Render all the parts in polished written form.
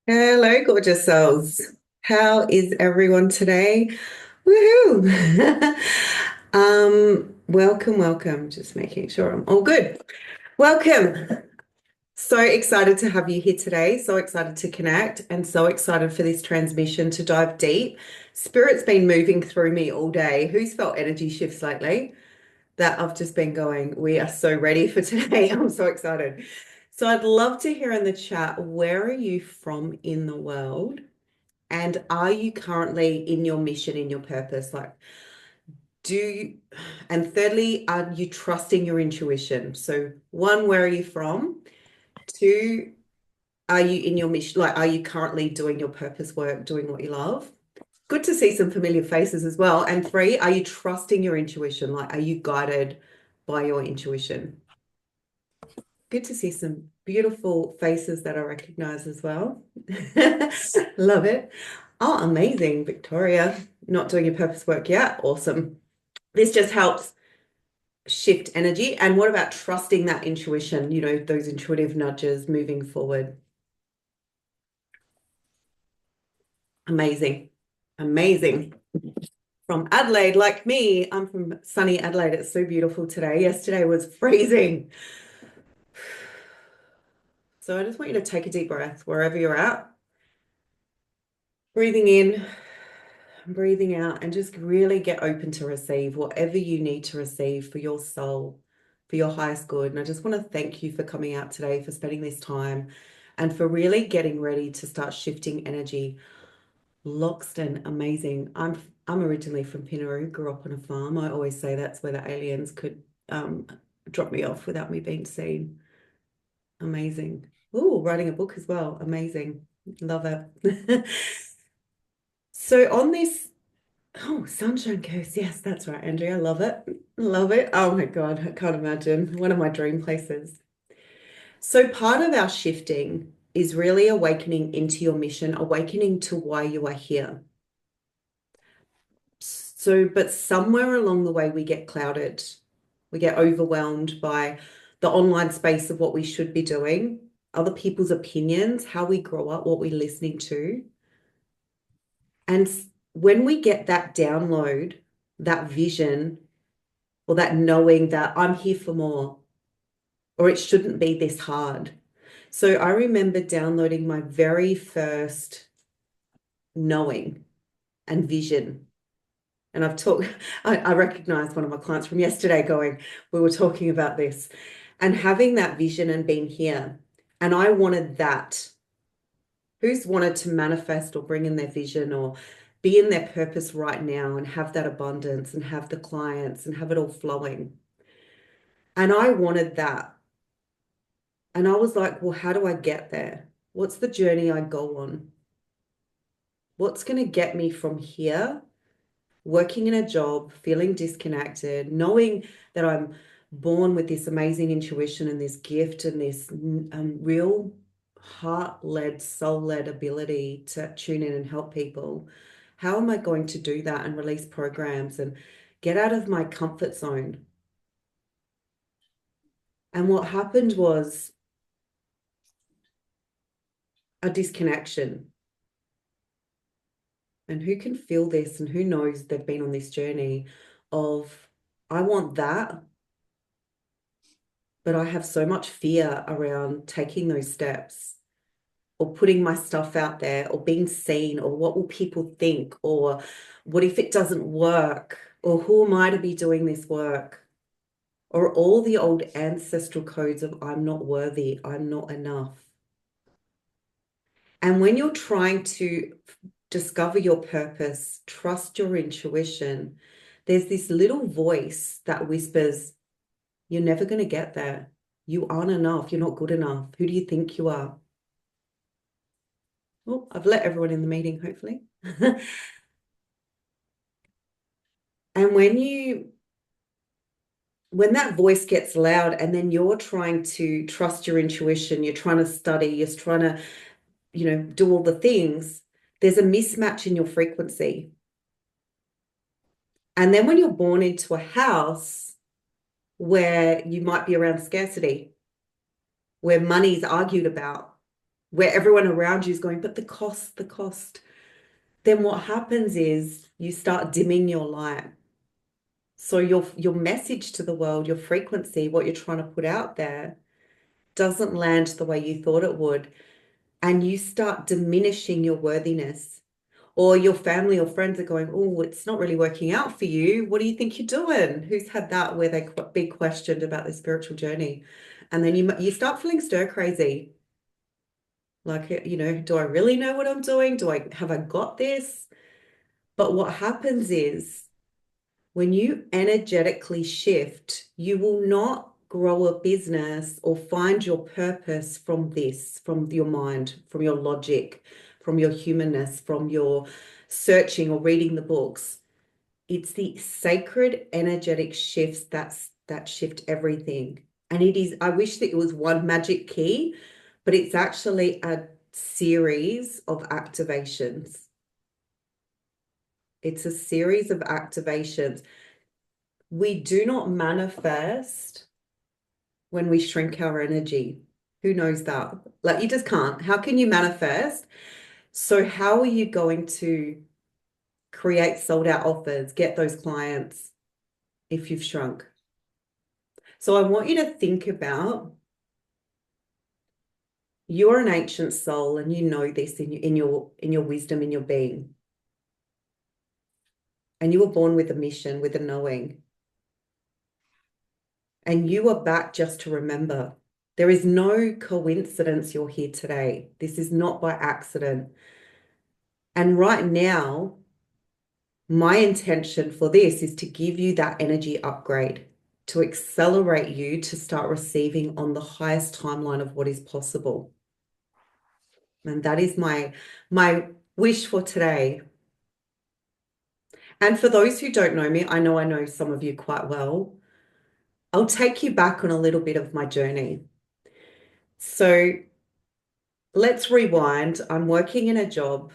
Hello, gorgeous souls. How is everyone today? Woohoo! Welcome, welcome. Just making sure I'm all good. Welcome. So excited to have you here today. So excited to connect and so excited for this transmission to dive deep. Spirit's been moving through me all day. Who's felt energy shifts lately? That I've just been going, we are so ready for today. I'm so excited. So I'd love to hear in the chat, where are you from in the world? And are you currently in your mission, in your purpose? Like, do you, and thirdly, are you trusting your intuition? So, one, where are you from? Two, are you in your mission? Like, are you currently doing your purpose work, doing what you love? Good to see some familiar faces as well. And three, are you trusting your intuition? Like, are you guided by your intuition? Good to see some beautiful faces that I recognize as well. Love it. Oh, amazing, Victoria. Not doing your purpose work yet. Awesome. This just helps shift energy. And what about trusting that intuition, those intuitive nudges moving forward? Amazing. Amazing. From Adelaide, like me, I'm from sunny Adelaide. It's so beautiful today. Yesterday was freezing. So I just want you to take a deep breath wherever you're at. Breathing in, breathing out, and just really get open to receive whatever you need to receive for your soul, for your highest good. And I just want to thank you for coming out today, for spending this time, and for really getting ready to start shifting energy. Loxton, amazing. I'm originally from Pinaroo, grew up on a farm. I always say that's where the aliens could drop me off without me being seen. Amazing. Oh, writing a book as well. Amazing. Love it. So on this, oh, Sunshine Coast. Yes, that's right, Andrea. Love it. Love it. Oh my God, I can't imagine. One of my dream places. So part of our shifting is really awakening into your mission, awakening to why you are here. So, but somewhere along the way, we get clouded. We get overwhelmed by the online space of what we should be doing, other people's opinions, how we grow up, what we're listening to. And when we get that download, that vision, or that knowing that I'm here for more, or it shouldn't be this hard. So I remember downloading my very first knowing and vision. And I've talked, I recognized one of my clients from yesterday going, we were talking about this and having that vision and being here. And I wanted that. Who's wanted to manifest or bring in their vision or be in their purpose right now and have that abundance and have the clients and have it all flowing? And I wanted that. And I was like, well, how do I get there? What's the journey I go on? What's going to get me from here, working in a job, feeling disconnected, knowing that I'm born with this amazing intuition and this gift and this real heart-led, soul-led ability to tune in and help people? How am I going to do that and release programs and get out of my comfort zone? And what happened was a disconnection. And who can feel this and who knows they've been on this journey of, I want that, but I have so much fear around taking those steps or putting my stuff out there or being seen or what will people think or what if it doesn't work or who am I to be doing this work or all the old ancestral codes of I'm not worthy, I'm not enough. And when you're trying to discover your purpose, trust your intuition, there's this little voice that whispers, you're never going to get there. You aren't enough. You're not good enough. Who do you think you are? Well, I've let everyone in the meeting, hopefully. And when that voice gets loud and then you're trying to trust your intuition, you're trying to study, you're trying to, do all the things, there's a mismatch in your frequency. And then when you're born into a house where you might be around scarcity, where money is argued about, where everyone around you is going, but the cost. Then what happens is you start dimming your light. So your message to the world, your frequency, what you're trying to put out there doesn't land the way you thought it would. And you start diminishing your worthiness. Or your family or friends are going, oh, it's not really working out for you. What do you think you're doing? Who's had that where they be questioned about their spiritual journey? And then you start feeling stir crazy. Like, do I really know what I'm doing? Have I got this? But what happens is when you energetically shift, you will not grow a business or find your purpose from this, from your mind, from your logic, from your humanness, from your searching or reading the books. It's the sacred energetic shifts that shift everything. And it is, I wish that it was one magic key, but it's actually a series of activations. It's a series of activations. We do not manifest when we shrink our energy. Who knows that? Like, you just can't. How can you manifest? So how are you going to create sold out offers, get those clients if you've shrunk? So I want you to think about, you're an ancient soul and you know this in your wisdom, in your being. And you were born with a mission, with a knowing. And you are back just to remember. There is no coincidence you're here today. This is not by accident. And right now, my intention for this is to give you that energy upgrade, to accelerate you to start receiving on the highest timeline of what is possible. And that is my wish for today. And for those who don't know me, I know some of you quite well. I'll take you back on a little bit of my journey. So let's rewind. I'm working in a job.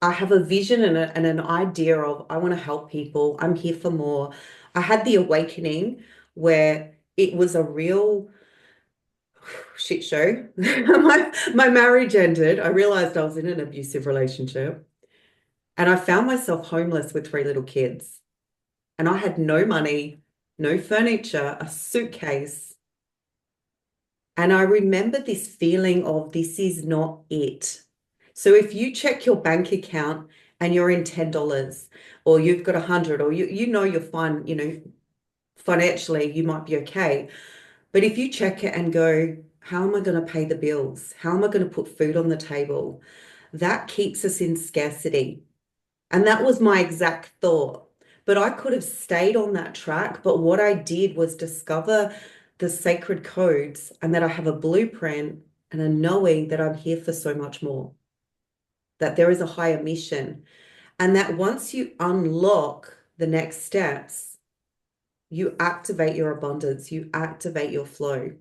I have a vision and an idea of, I want to help people. I'm here for more. I had the awakening where it was a real shit show. My marriage ended. I realized I was in an abusive relationship and I found myself homeless with three little kids. And I had no money, no furniture, a suitcase. And I remember this feeling of, this is not it. So if you check your bank account and you're in $10 or you've got 100, or you know you're fine, financially you might be okay. But if you check it and go, how am I going to pay the bills? How am I going to put food on the table? That keeps us in scarcity. And that was my exact thought. But I could have stayed on that track. But what I did was discover the sacred codes and that I have a blueprint and a knowing that I'm here for so much more, that there is a higher mission. And that once you unlock the next steps, you activate your abundance, you activate your flow.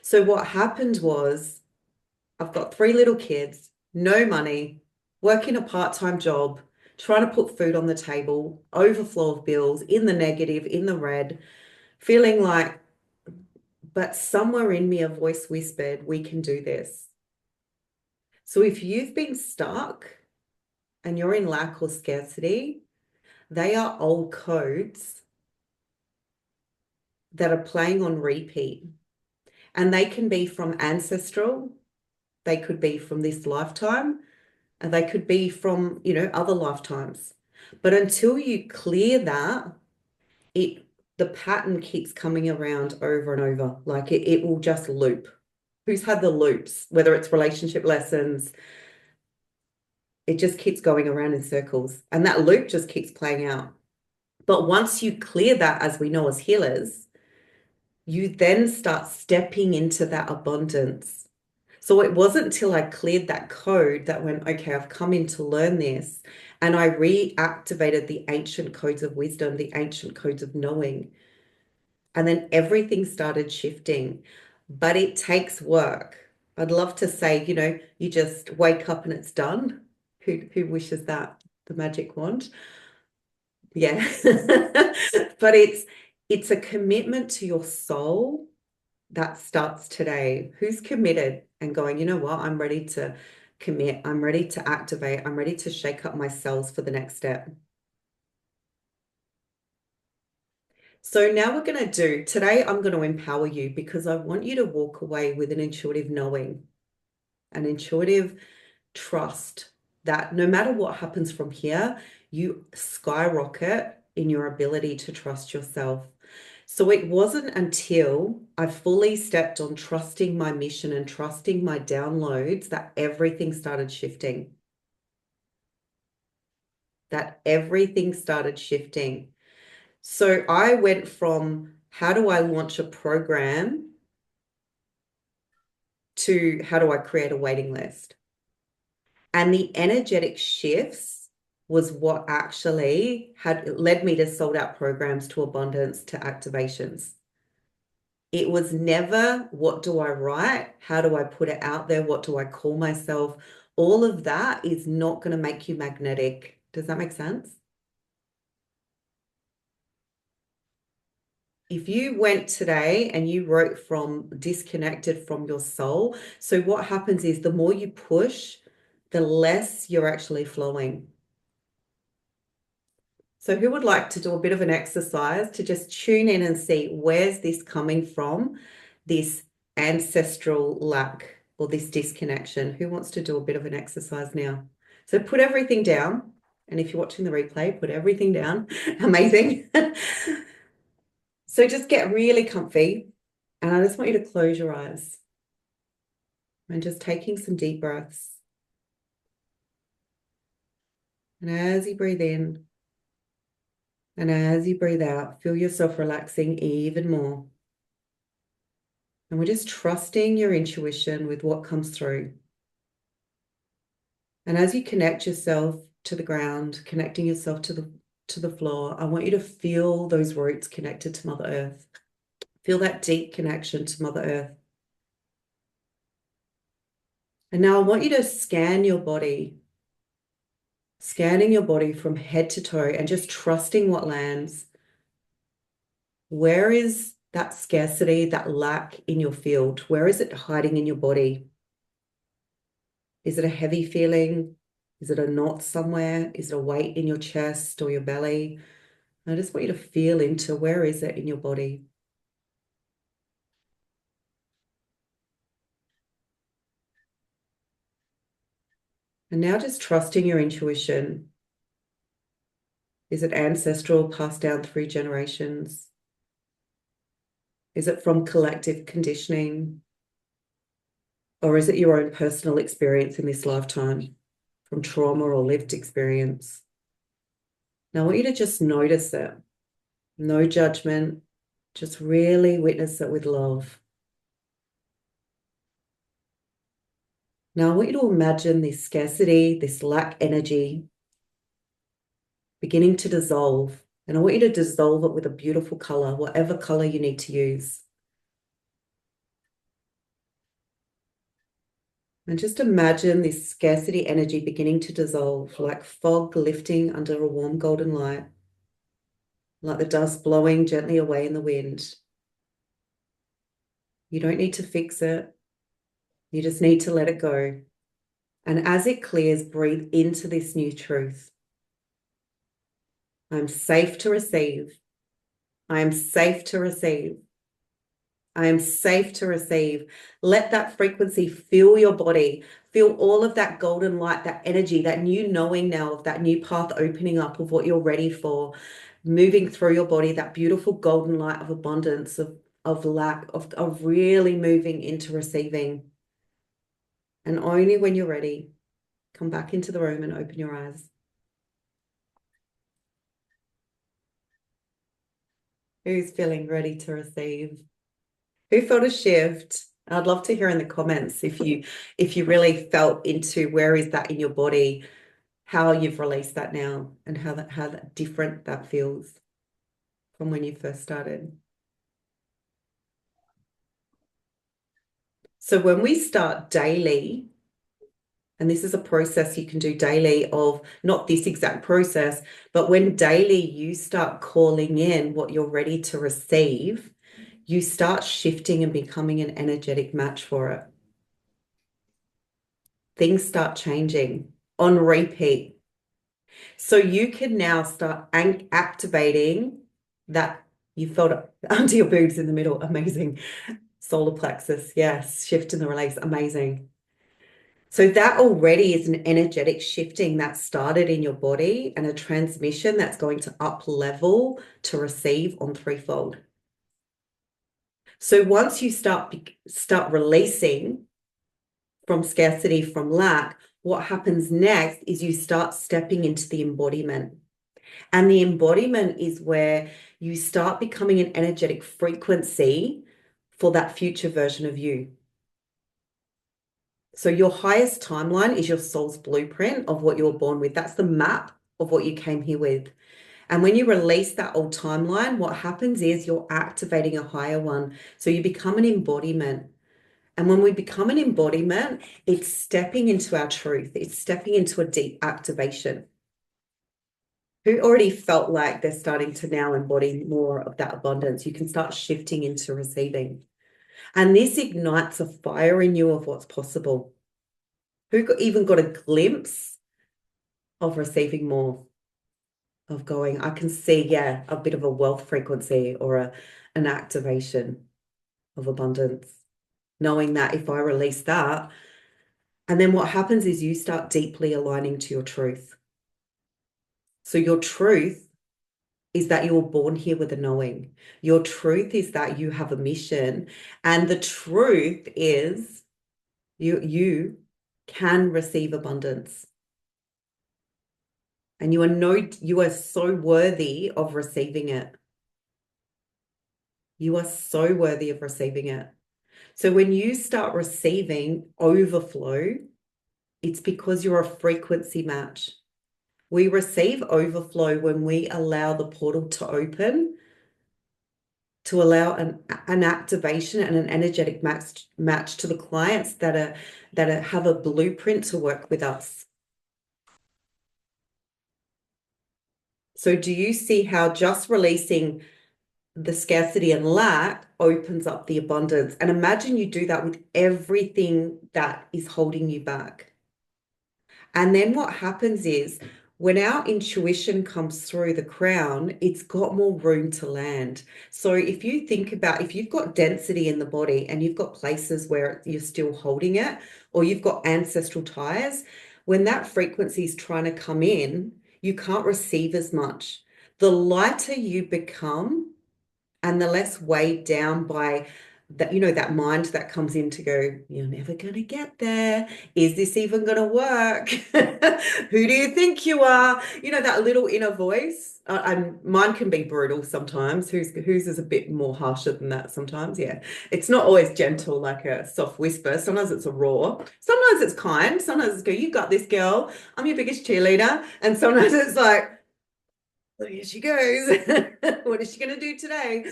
So what happened was, I've got three little kids, no money, working a part-time job, trying to put food on the table, overflow of bills, in the negative, in the red, feeling like, but somewhere in me, a voice whispered, we can do this. So if you've been stuck and you're in lack or scarcity, they are old codes that are playing on repeat. And they can be from ancestral, they could be from this lifetime, and they could be from, other lifetimes. But until you clear that, the pattern keeps coming around over and over. Like it will just loop. Who's had the loops, whether it's relationship lessons, it just keeps going around in circles. And that loop just keeps playing out. But once you clear that, as we know as healers, you then start stepping into that abundance. So it wasn't until I cleared that code that went, okay, I've come in to learn this. And I reactivated the ancient codes of wisdom, the ancient codes of knowing. And then everything started shifting. But it takes work. I'd love to say, you just wake up and it's done. Who wishes that? The magic wand? Yeah. But it's a commitment to your soul that starts today? Who's committed and going, you know what, I'm ready to commit, I'm ready to activate, I'm ready to shake up my cells for the next step? So now we're going to do, today I'm going to empower you because I want you to walk away with an intuitive knowing, an intuitive trust that no matter what happens from here, you skyrocket in your ability to trust yourself. So it wasn't until I fully stepped on trusting my mission and trusting my downloads that everything started shifting. That everything started shifting. So I went from how do I launch a program to how do I create a waiting list? And the energetic shifts was what actually had led me to sold out programs, to abundance, to activations. It was never, what do I write? How do I put it out there? What do I call myself? All of that is not going to make you magnetic. Does that make sense? If you went today and you wrote from disconnected from your soul, so what happens is the more you push, the less you're actually flowing. So who would like to do a bit of an exercise to just tune in and see where's this coming from, this ancestral lack or this disconnection? Who wants to do a bit of an exercise now? So put everything down. And if you're watching the replay, put everything down. Amazing. So just get really comfy. And I just want you to close your eyes and just taking some deep breaths. And as you breathe in, and as you breathe out, feel yourself relaxing even more. And we're just trusting your intuition with what comes through. And as you connect yourself to the ground, connecting yourself to the floor, I want you to feel those roots connected to Mother Earth. Feel that deep connection to Mother Earth. And now I want you to scan your body, scanning your body from head to toe and just trusting what lands. Where is that scarcity, that lack in your field? Where is it hiding in your body? Is it a heavy feeling? Is it a knot somewhere? Is it a weight in your chest or your belly? I just want you to feel into where is it in your body? And now just trusting your intuition. Is it ancestral, passed down through generations? Is it from collective conditioning? Or is it your own personal experience in this lifetime from trauma or lived experience? Now I want you to just notice it. No judgment, just really witness it with love. Now I want you to imagine this scarcity, this lack energy beginning to dissolve. And I want you to dissolve it with a beautiful color, whatever color you need to use. And just imagine this scarcity energy beginning to dissolve, like fog lifting under a warm golden light, like the dust blowing gently away in the wind. You don't need to fix it. You just need to let it go. And as it clears, breathe into this new truth. I'm safe to receive. I am safe to receive. I am safe to receive. Let that frequency fill your body. Feel all of that golden light, that energy, that new knowing now of that new path opening up of what you're ready for, moving through your body, that beautiful golden light of abundance, of lack, of really moving into receiving. And only when you're ready, come back into the room and open your eyes. Who's feeling ready to receive? Who felt a shift? I'd love to hear in the comments if you really felt into where is that in your body, how you've released that now, and how that different that feels from when you first started. So when we start daily, and this is a process you can do daily of not this exact process, but when daily you start calling in what you're ready to receive, you start shifting and becoming an energetic match for it. Things start changing on repeat. So you can now start activating that. You felt it under your boobs in the middle. Amazing. Solar plexus. Yes. Shift in the release. Amazing. So that already is an energetic shifting that started in your body and a transmission that's going to up level to receive on threefold. So once you start releasing from scarcity, from lack, what happens next is you start stepping into the embodiment. And the embodiment is where you start becoming an energetic frequency for that future version of you. So your highest timeline is your soul's blueprint of what you were born with. That's the map of what you came here with. And when you release that old timeline, what happens is you're activating a higher one. So you become an embodiment. And when we become an embodiment, it's stepping into our truth. It's stepping into a deep activation. Who already felt like they're starting to now embody more of that abundance? You can start shifting into receiving. And this ignites a fire in you of what's possible. Who even got a glimpse of receiving more? Of going, I can see, yeah, a bit of a wealth frequency or an activation of abundance, knowing that if I release that, and then what happens is you start deeply aligning to your truth. So your truth is that you were born here with a knowing. Your truth is that you have a mission, and the truth is you can receive abundance. And you are so worthy of receiving it. You are so worthy of receiving it. So when you start receiving overflow, it's because you're a frequency match. We receive overflow when we allow the portal to open, to allow an activation and an energetic match to the clients that have a blueprint to work with us. So do you see how just releasing the scarcity and lack opens up the abundance? And imagine you do that with everything that is holding you back. And then what happens is when our intuition comes through the crown, it's got more room to land. So if you think about, if you've got density in the body and you've got places where you're still holding it, or you've got ancestral ties, when that frequency is trying to come in, you can't receive as much. The lighter you become and the less weighed down by that, that mind that comes in to go, you're never going to get there. Is this even going to work? Who do you think you are? That little inner voice. And mine can be brutal sometimes. Whose is a bit more harsher than that sometimes. Yeah. It's not always gentle like a soft whisper. Sometimes it's a roar. Sometimes it's kind. Sometimes it's go, you got this, girl. I'm your biggest cheerleader. And sometimes it's like, well, here she goes. What is she going to do today?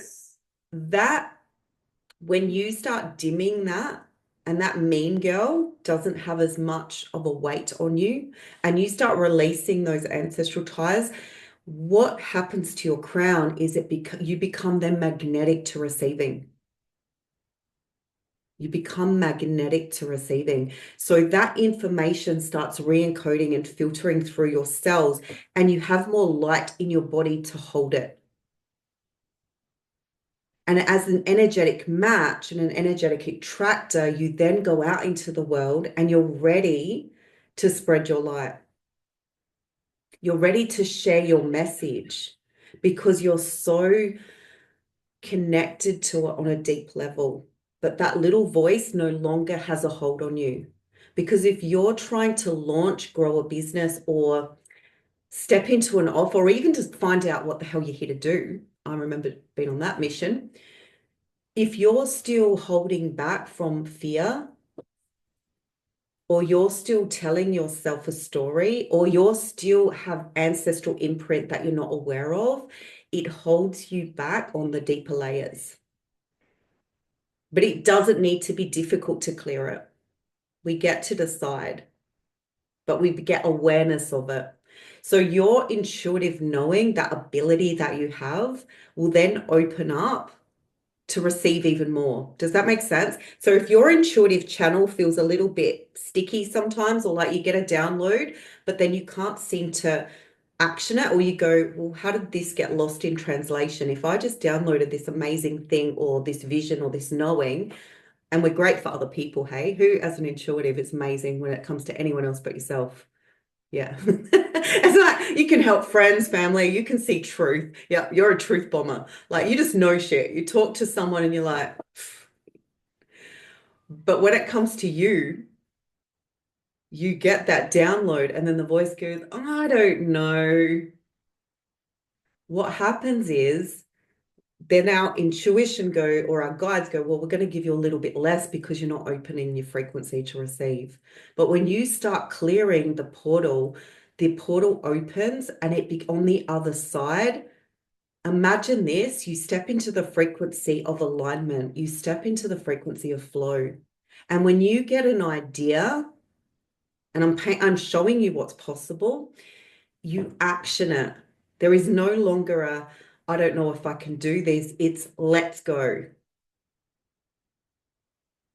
That when you start dimming that, and that mean girl doesn't have as much of a weight on you, and you start releasing those ancestral ties, what happens to your crown is you become then magnetic to receiving. You become magnetic to receiving. So that information starts re-encoding and filtering through your cells, and you have more light in your body to hold it. And as an energetic match and an energetic attractor, you then go out into the world and you're ready to spread your light. You're ready to share your message because you're so connected to it on a deep level. But that little voice no longer has a hold on you. Because if you're trying to launch, grow a business, or step into an offer, or even just find out what the hell you're here to do, I remember being on that mission. If you're still holding back from fear, or you're still telling yourself a story, or you're still have ancestral imprint that you're not aware of, it holds you back on the deeper layers. But it doesn't need to be difficult to clear it. We get to decide, but we get awareness of it. So your intuitive knowing, that ability that you have, will then open up to receive even more. Does that make sense? So if your intuitive channel feels a little bit sticky sometimes, or like you get a download, but then you can't seem to action it, or you go, well, how did this get lost in translation? If I just downloaded this amazing thing or this vision or this knowing, and we're great for other people, hey, who as an intuitive, it's amazing when it comes to anyone else but yourself. Yeah. It's like you can help friends, family, you can see truth. Yeah, you're a truth bomber. Like you just know shit. You talk to someone and you're like, but when it comes to you, you get that download and then the voice goes, I don't know. What happens is then our intuition go, or our guides go, well, we're going to give you a little bit less because you're not opening your frequency to receive. But when you start clearing the portal opens and it be on the other side. Imagine this, you step into the frequency of alignment, you step into the frequency of flow. And when you get an idea, and I'm showing you what's possible, you action it. There is no longer a, I don't know if I can do this. It's let's go.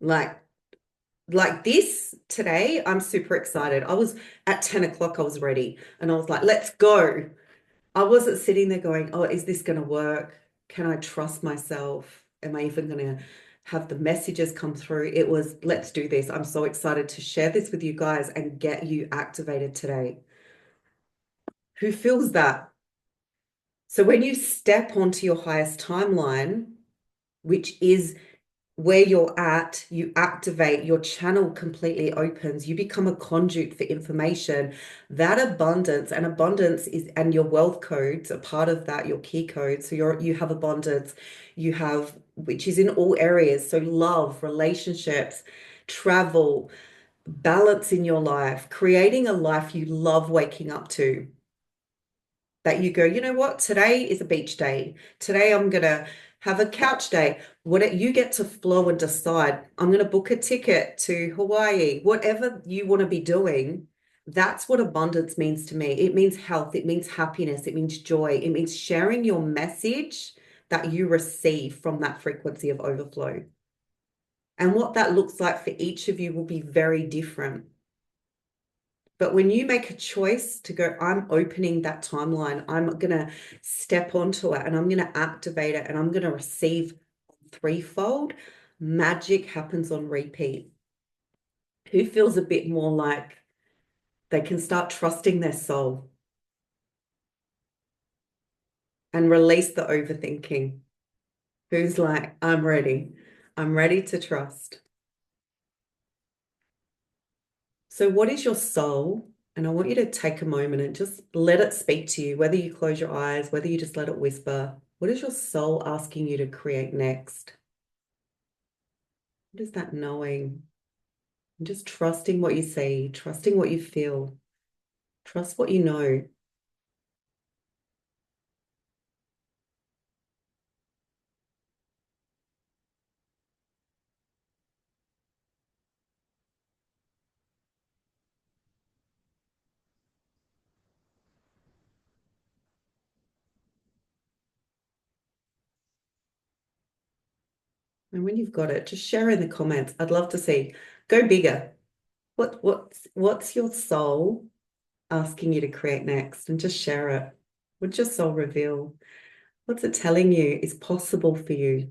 Like, like this today, I'm super excited. I was at 10 o'clock, I was ready. And I was like, let's go. I wasn't sitting there going, oh, is this going to work? Can I trust myself? Am I even going to have the messages come through? It was, let's do this. I'm so excited to share this with you guys and get you activated today. Who feels that? So when you step onto your highest timeline, which is where you're at, you activate, your channel completely opens, you become a conduit for information. That abundance is, and your wealth codes are part of that, your key codes. So you have abundance, you have, which is in all areas. So love, relationships, travel, balance in your life, creating a life you love waking up to. That you go, you know what, today is a beach day. Today I'm gonna have a couch day. What you get to flow and decide, I'm gonna book a ticket to Hawaii, whatever you want to be doing. That's what abundance means to me. It means health, it means happiness, it means joy, it means sharing your message that you receive from that frequency of overflow. And what that looks like for each of you will be very different. But when you make a choice to go, I'm opening that timeline, I'm going to step onto it and I'm going to activate it and I'm going to receive threefold, magic happens on repeat. Who feels a bit more like they can start trusting their soul and release the overthinking? Who's like, I'm ready. I'm ready to trust. So what is your soul? And I want you to take a moment and just let it speak to you, whether you close your eyes, whether you just let it whisper. What is your soul asking you to create next? What is that knowing? And just trusting what you see, trusting what you feel, trust what you know. And when you've got it, just share in the comments. I'd love to see. Go bigger. What's your soul asking you to create next? And just share it. What's your soul reveal? What's it telling you is possible for you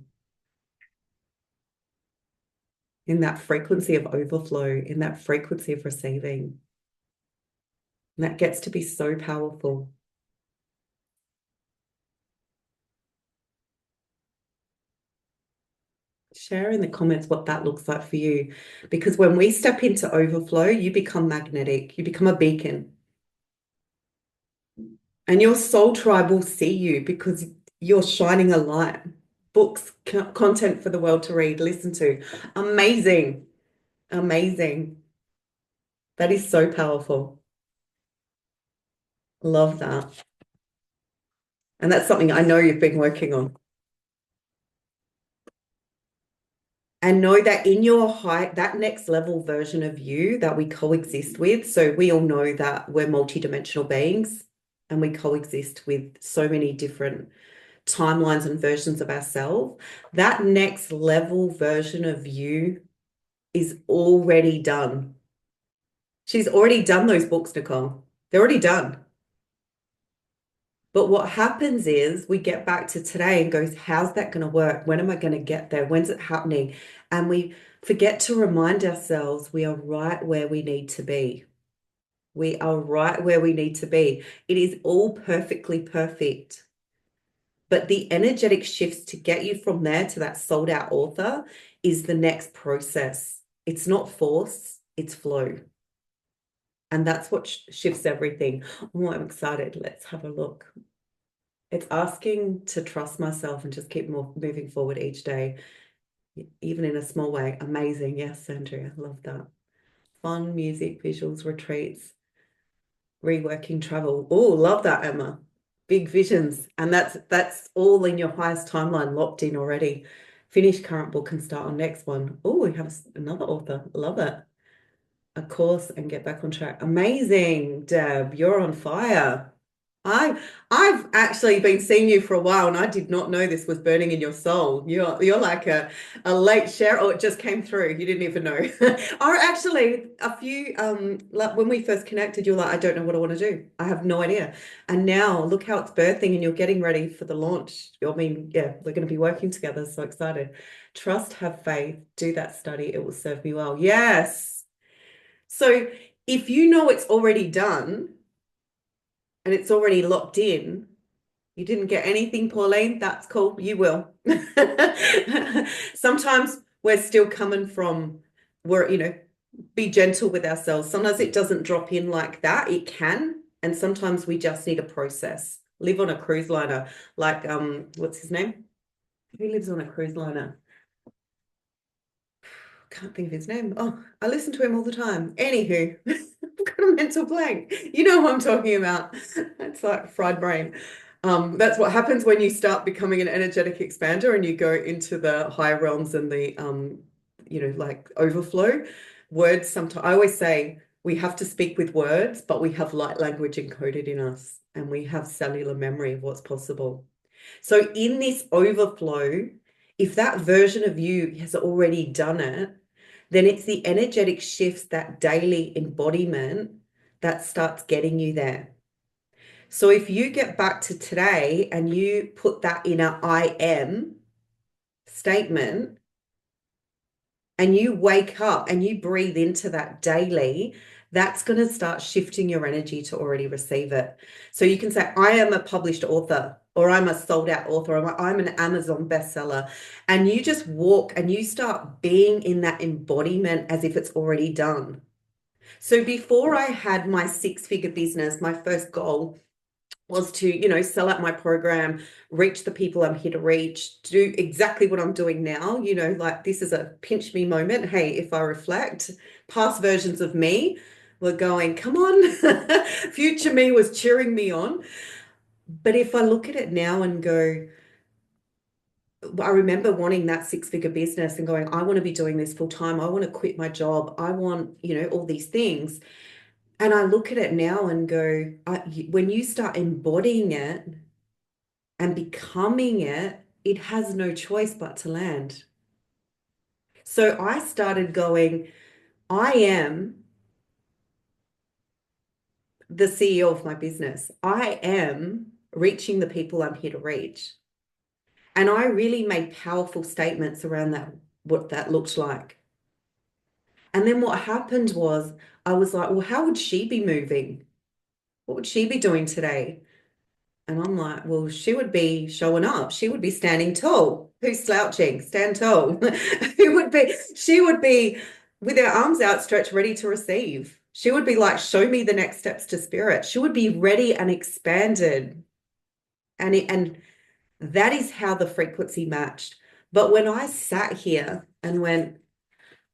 in that frequency of overflow, in that frequency of receiving? And that gets to be so powerful. Share in the comments what that looks like for you. Because when we step into overflow, you become magnetic, you become a beacon. And your soul tribe will see you because you're shining a light. Books, content for the world to read, listen to. Amazing. Amazing. That is so powerful. Love that. And that's something I know you've been working on. And know that in your height, that next level version of you that we coexist with. So we all know that we're multidimensional beings and we coexist with so many different timelines and versions of ourselves, that next level version of you is already done. She's already done those books, Nicole. They're already done. But what happens is we get back to today and goes, how's that going to work? When am I going to get there? When's it happening? And we forget to remind ourselves we are right where we need to be. We are right where we need to be. It is all perfectly perfect. But the energetic shifts to get you from there to that sold out author is the next process. It's not force, it's flow. And that's what shifts everything. Oh, I'm excited. Let's have a look. It's asking to trust myself and just keep moving forward each day, even in a small way. Amazing. Yes, Andrea, love that. Fun, music, visuals, retreats, reworking travel. Oh, love that, Emma. Big visions. And that's all in your highest timeline, locked in already. Finish current book and start on next one. Oh, we have another author. Love it. A course and get back on track. Amazing, Deb. You're on fire. I've actually been seeing you for a while, and I did not know this was burning in your soul. You're like a late share, or it just came through. You didn't even know. Or actually, a few like when we first connected, you were like, I don't know what I want to do. I have no idea. And now look how it's birthing, and you're getting ready for the launch. I mean, yeah, we're going to be working together. So excited. Trust, have faith, do that study. It will serve me well. Yes. So if you know it's already done and it's already locked in, you didn't get anything, Pauline, that's cool. You will. Sometimes we're still coming from, be gentle with ourselves. Sometimes it doesn't drop in like that. It can. And sometimes we just need a process. Live on a cruise liner. Like, what's his name? Who lives on a cruise liner? Can't think of his name. Oh, I listen to him all the time. Anywho, I've got a mental blank. You know what I'm talking about. It's like fried brain. That's what happens when you start becoming an energetic expander and you go into the higher realms and the like overflow. Words sometimes I always say we have to speak with words, but we have light language encoded in us and we have cellular memory of what's possible. So in this overflow, if that version of you has already done it, then it's the energetic shifts, that daily embodiment that starts getting you there. So if you get back to today and you put that in a I am statement and you wake up and you breathe into that daily, that's going to start shifting your energy to already receive it. So you can say, I am a published author, or I'm a sold out author, or I'm an Amazon bestseller. And you just walk and you start being in that embodiment as if it's already done. So before I had my six-figure business, my first goal was to, sell out my program, reach the people I'm here to reach, do exactly what I'm doing now. Like this is a pinch me moment. Hey, if I reflect, past versions of me were going, come on. Future me was cheering me on. But if I look at it now and go, I remember wanting that six-figure business and going, I want to be doing this full time. I want to quit my job. I want, all these things. And I look at it now and go, when you start embodying it and becoming it, it has no choice but to land. So I started going, I am the CEO of my business. I am reaching the people I'm here to reach. And I really made powerful statements around that, what that looked like. And then what happened was I was like, well, how would she be moving? What would she be doing today? And I'm like, well, she would be showing up. She would be standing tall. Who's slouching? Stand tall. She would be with her arms outstretched, ready to receive. She would be like, show me the next steps to spirit. She would be ready and expanded. And that is how the frequency matched. But when I sat here and went,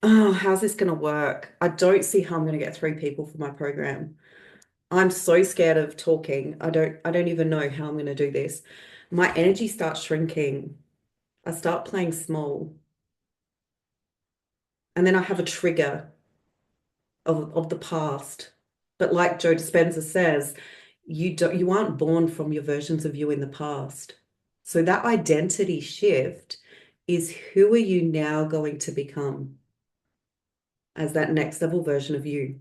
oh, how's this going to work? I don't see how I'm going to get 3 people for my program. I'm so scared of talking. I don't even know how I'm going to do this. My energy starts shrinking. I start playing small. And then I have a trigger of the past. But like Joe Dispenza says, you aren't born from your versions of you in the past. So that identity shift is, who are you now going to become as that next level version of you?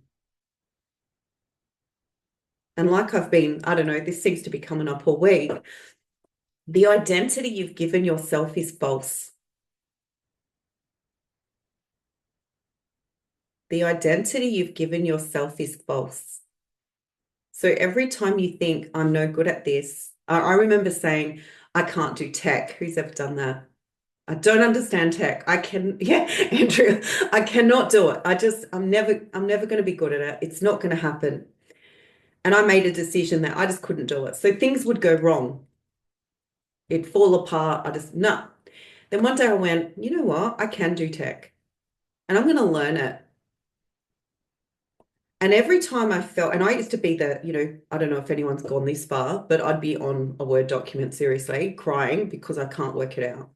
And like I've been, I don't know, this seems to be coming up all week. The identity you've given yourself is false. The identity you've given yourself is false. So every time you think, I'm no good at this, I remember saying, I can't do tech. Who's ever done that? I don't understand tech. Yeah, Andrew, I cannot do it. I'm never going to be good at it. It's not going to happen. And I made a decision that I just couldn't do it. So things would go wrong. It'd fall apart. No. Then one day I went, you know what? I can do tech and I'm going to learn it. And every time I felt, and I used to be I don't know if anyone's gone this far, but I'd be on a Word document, seriously, crying because I can't work it out.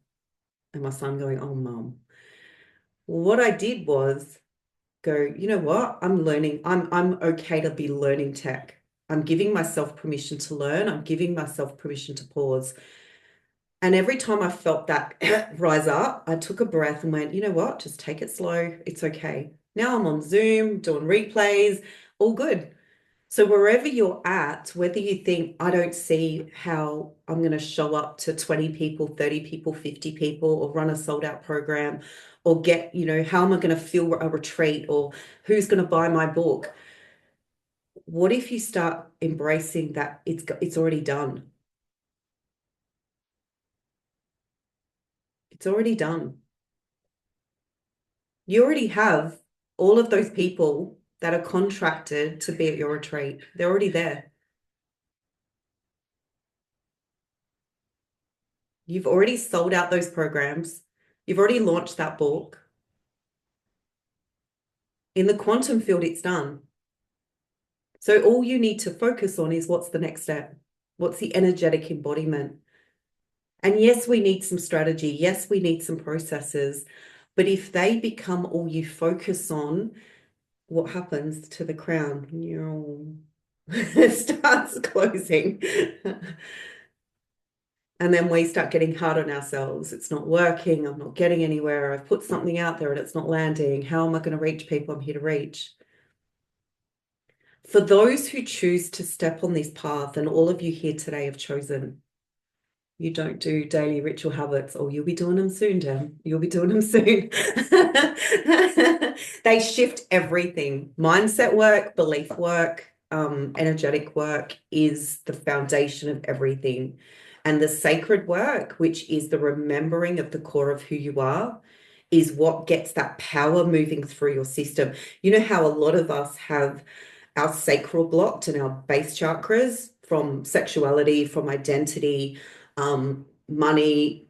And my son going, oh, mum. Well, what I did was go, you know what? I'm learning. I'm okay to be learning tech. I'm giving myself permission to learn. I'm giving myself permission to pause. And every time I felt that rise up, I took a breath and went, you know what? Just take it slow. It's okay. Now I'm on Zoom doing replays, all good. So wherever you're at, whether you think, I don't see how I'm going to show up to 20 people, 30 people, 50 people, or run a sold out program, or get, how am I going to fill a retreat, or who's going to buy my book? What if you start embracing that it's already done? It's already done. You already have all of those people that are contracted to be at your retreat. They're already there. You've already sold out those programs. You've already launched that book. In the quantum field, it's done. So all you need to focus on is, what's the next step? What's the energetic embodiment? And yes, we need some strategy. Yes, we need some processes. But if they become all you focus on, what happens to the crown? It starts closing. And then we start getting hard on ourselves. It's not working. I'm not getting anywhere. I've put something out there and it's not landing. How am I going to reach people I'm here to reach? For those who choose to step on this path, and all of you here today have chosen, you don't do daily ritual habits, or you'll be doing them soon, Dan. You'll be doing them soon. They shift everything. Mindset work, belief work, energetic work is the foundation of everything. And the sacred work, which is the remembering of the core of who you are, is what gets that power moving through your system. You know how a lot of us have our sacral blocked and our base chakras from sexuality, from identity, money,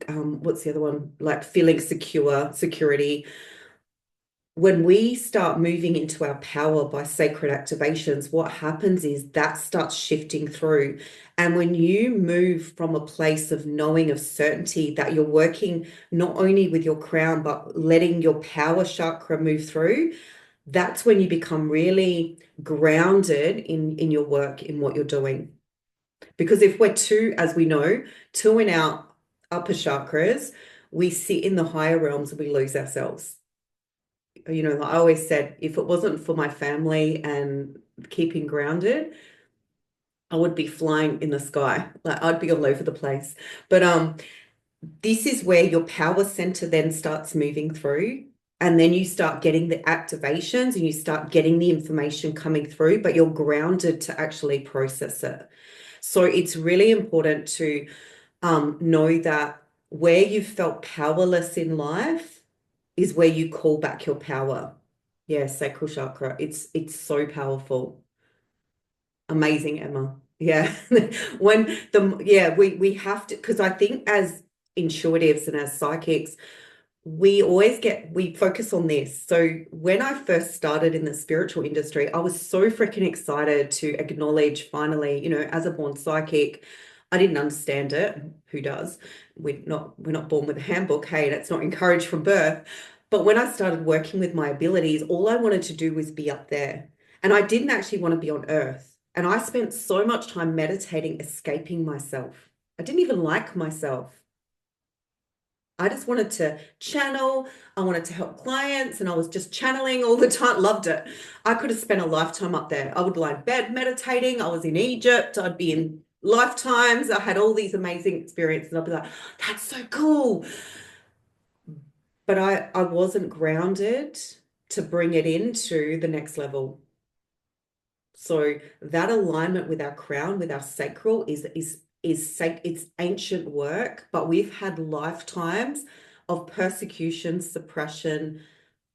what's the other one? Like feeling security. When we start moving into our power by sacred activations, what happens is that starts shifting through. And when you move from a place of knowing, of certainty, that you're working not only with your crown, but letting your power chakra move through, that's when you become really grounded in your work, in what you're doing. Because if we're as we know, two in our upper chakras, we sit in the higher realms and we lose ourselves. Like I always said, if it wasn't for my family and keeping grounded, I would be flying in the sky. Like I'd be all over the place. But this is where your power center then starts moving through. And then you start getting the activations and you start getting the information coming through, but you're grounded to actually process it. So it's really important to know that where you felt powerless in life is where you call back your power. Yeah, sacral chakra. It's so powerful. Amazing, Emma. Yeah. We have to, because I think as intuitives and as psychics, we focus on this. So when I first started in the spiritual industry, I was so freaking excited to acknowledge finally, as a born psychic, I didn't understand it. Who does? We're not born with a handbook. Hey, that's not encouraged from birth. But when I started working with my abilities, all I wanted to do was be up there. And I didn't actually want to be on earth. And I spent so much time meditating, escaping myself. I didn't even like myself. I just wanted to channel. I wanted to help clients, and I was just channeling all the time. Loved it. I could have spent a lifetime up there. I would lie in bed meditating. I was in Egypt. I'd be in lifetimes. I had all these amazing experiences. And I'd be like, that's so cool. But I wasn't grounded to bring it into the next level. So that alignment with our crown, with our sacral, it's ancient work, but we've had lifetimes of persecution, suppression,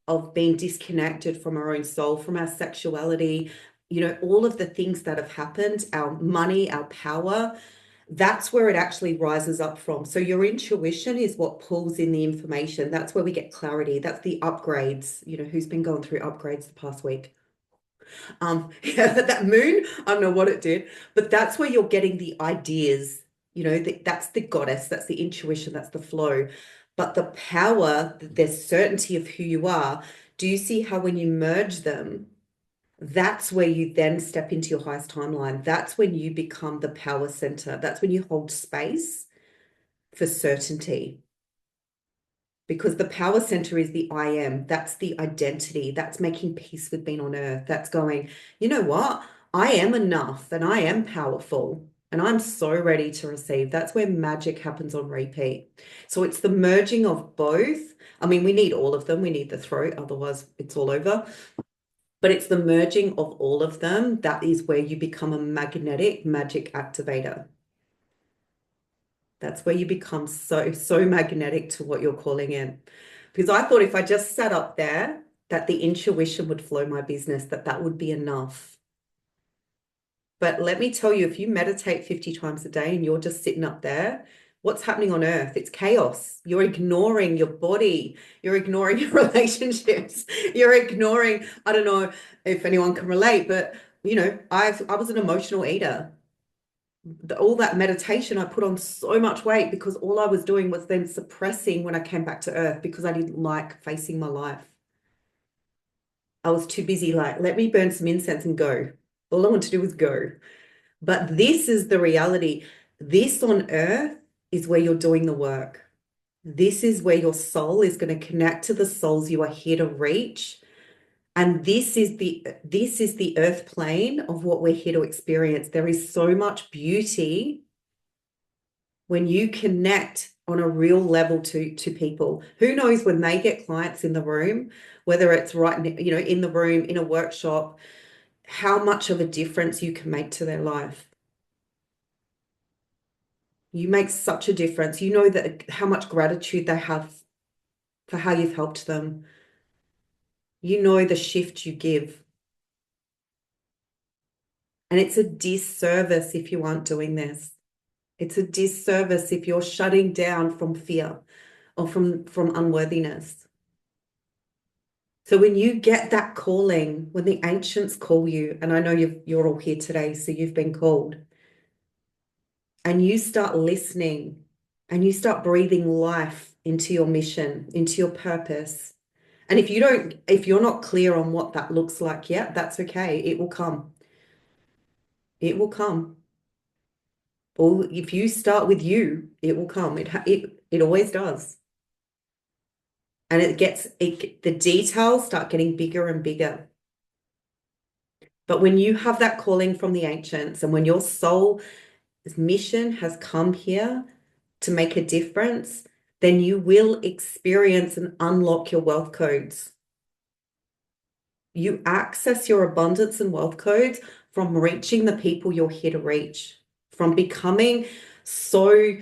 of being disconnected from our own soul, from our sexuality, all of the things that have happened, our money, our power. That's where it actually rises up from. So your intuition is what pulls in the information. That's where we get clarity. That's the upgrades. Who's been going through upgrades the past week? Yeah, that moon, I don't know what it did, but that's where you're getting the ideas. That's the goddess, that's the intuition, that's the flow. But the power, the certainty of who you are, do you see how when you merge them, that's where you then step into your highest timeline? That's when you become the power center. That's when you hold space for certainty. Because the power center is the I am. That's the identity. That's making peace with being on earth. That's going, you know what? I am enough and I am powerful and I'm so ready to receive. That's where magic happens on repeat. So it's the merging of both. I mean, we need all of them. We need the throat, otherwise it's all over. But it's the merging of all of them. That is where you become a magnetic magic activator. That's where you become so magnetic to what you're calling in. Because I thought if I just sat up there, that the intuition would flow my business, that would be enough. But let me tell you, if you meditate 50 times a day and you're just sitting up there, what's happening on earth? It's chaos. You're ignoring your body. You're ignoring your relationships. You're ignoring, I don't know if anyone can relate, but I was an emotional eater. All that meditation, I put on so much weight because all I was doing was then suppressing when I came back to earth because I didn't like facing my life. I was too busy, like, let me burn some incense and go. All I want to do is go. But this is the reality. This on earth is where you're doing the work. This is where your soul is going to connect to the souls you are here to reach. And this is the earth plane of what we're here to experience. There is so much beauty when you connect on a real level to people. Who knows when they get clients in the room, whether it's right, in the room, in a workshop, how much of a difference you can make to their life. You make such a difference. You know that how much gratitude they have for how you've helped them. You know the shift you give. And it's a disservice if you aren't doing this. It's a disservice if you're shutting down from fear or from unworthiness. So when you get that calling, when the ancients call you, and I know you're all here today, so you've been called, and you start listening and you start breathing life into your mission, into your purpose. And if you're not clear on what that looks like yet, that's okay. It will come. It will come. Or if you start with you, it will come. It always does. And the details start getting bigger and bigger. But when you have that calling from the ancients and when your soul's mission has come here to make a difference, then you will experience and unlock your wealth codes. You access your abundance and wealth codes from reaching the people you're here to reach, from becoming so